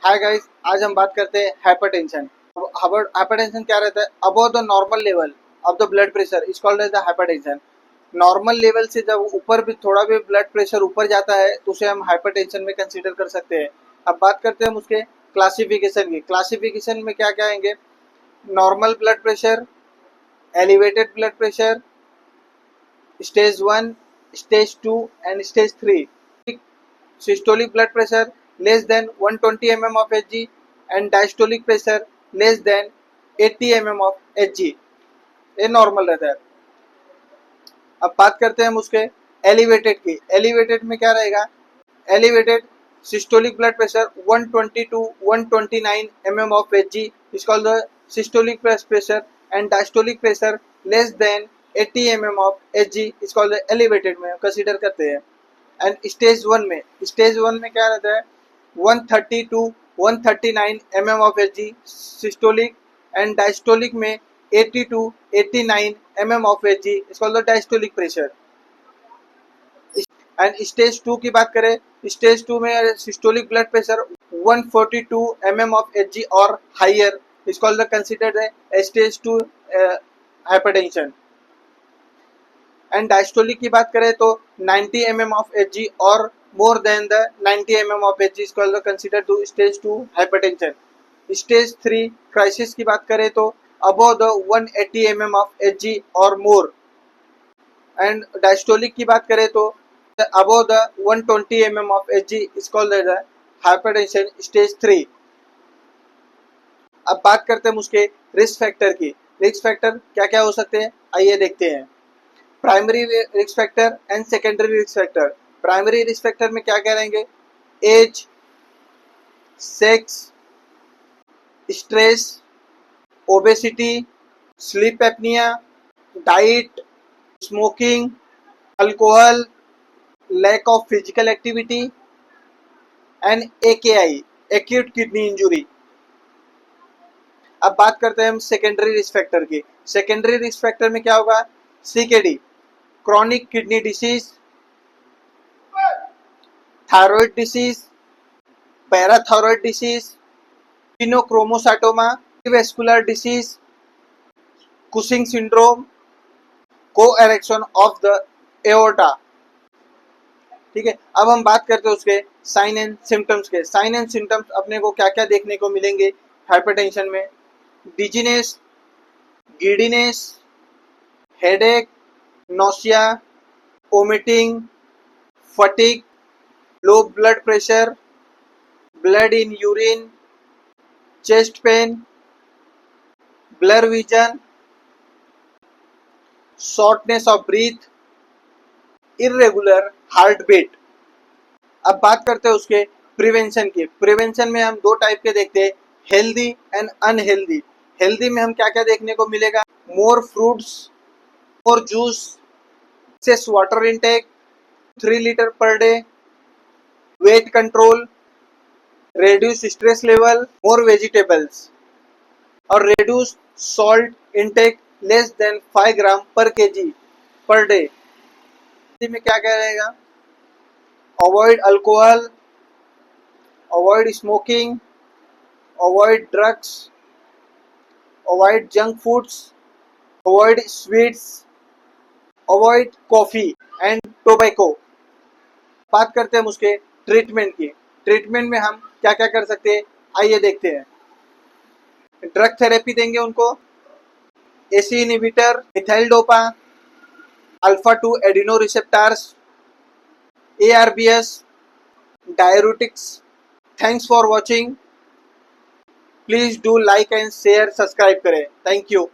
Hi guys, आज हम बात करते हैं हाइपरटेंशन। हाइपरटेंशन क्या रहता है? Above the normal level of the blood pressure is called as the hypertension. Normal level से जब ऊपर भी थोड़ा भी ब्लड प्रेशर ऊपर जाता है तो उसे हम हाइपरटेंशन में कंसीडर कर सकते हैं। अब बात करते हैं हम उसके क्लासिफिकेशन की। क्लासिफिकेशन में क्या क्या आएंगे? Normal blood pressure, elevated blood pressure, stage 1, stage 2 and stage 3। systolic blood pressure less than 120 mm of Hg and diastolic pressure less than 80 mm of Hg, ये नॉर्मल रहता है। अब बात करते हैं हम उसके एलिवेटेड की। एलिवेटेड में क्या रहेगा? Elevated systolic blood pressure 120 to 129 mm of Hg is called the systolic blood pressure and diastolic pressure less than 80 mm of Hg is called the elevated में कंसीडर करते हैं। एंड स्टेज 1 में क्या रहता है? 130 to 139 mm of Hg systolic and diastolic में 80 to 89 mm of Hg is called the diastolic pressure. And stage 2 की बात करें, स्टेज 2 में systolic blood pressure 142 mm of Hg और higher is called the considered stage 2 hypertension. And diastolic की बात करें तो 90 mm of Hg और more than the 90 mm of Hg is called consider to stage 2 hypertension. Stage 3 crisis की बात करें तो above the 180 mm of Hg और मोर। एंड डायस्टोलिक की बात करें तो above the 120 mm of Hg is called hypertension stage 3। अब बात करते हैं उसके रिस्क फैक्टर की। रिस्क फैक्टर क्या क्या हो सकते हैं, आइए देखते हैं। Primary risk factor and secondary risk factor. Primary risk factor में क्या क्या रहेंगे? Age, sex, stress, obesity, sleep apnoea, diet, smoking, alcohol, lack of physical activity and AKI, acute kidney injury. अब बात करते हैं हम सेकेंडरी रिस्क फैक्टर की। सेकेंडरी रिस्क फैक्टर में क्या होगा? CKD, chronic kidney disease, thyroid disease, parathyroid disease, phenochromosarcoma, vascular disease, Cushing syndrome, co-erection of the aorta। ठीक है, अब हम बात करते हैं उसके साइन एंड सिम्टम्स के। साइन एंड सिम्टम्स अपने को क्या क्या देखने को मिलेंगे हाइपरटेंशन में? Dizziness, giddiness, headache, nausea, vomiting, fatigue, low blood pressure, blood in urine, chest pain, blur vision, shortness of breath, irregular heart beat. अब बात करते हैं उसके प्रिवेंशन की। प्रिवेंशन में हम दो टाइप के देखते हैं, हेल्दी एंड अनहेल्दी। हेल्दी में हम क्या क्या देखने को मिलेगा? More fruits, more juice, excess water intake 3 litre per day, weight control, reduce stress level, more vegetables और reduce salt intake less than 5 ग्राम पर kg पर डे। में क्या क्या रहेगा? Avoid alcohol, avoid smoking, avoid drugs, avoid junk foods, avoid sweets, avoid coffee and tobacco. बात करते हैं हम उसके ट्रीटमेंट की। ट्रीटमेंट में हम क्या क्या कर सकते हैं, आइए देखते हैं। ड्रग थेरेपी देंगे उनको, ACE inhibitor, methyl dopa, alpha 2 adeno receptors, ARBs, diuretics. Thanks for watching. Please do like and share, subscribe करें। Thank you.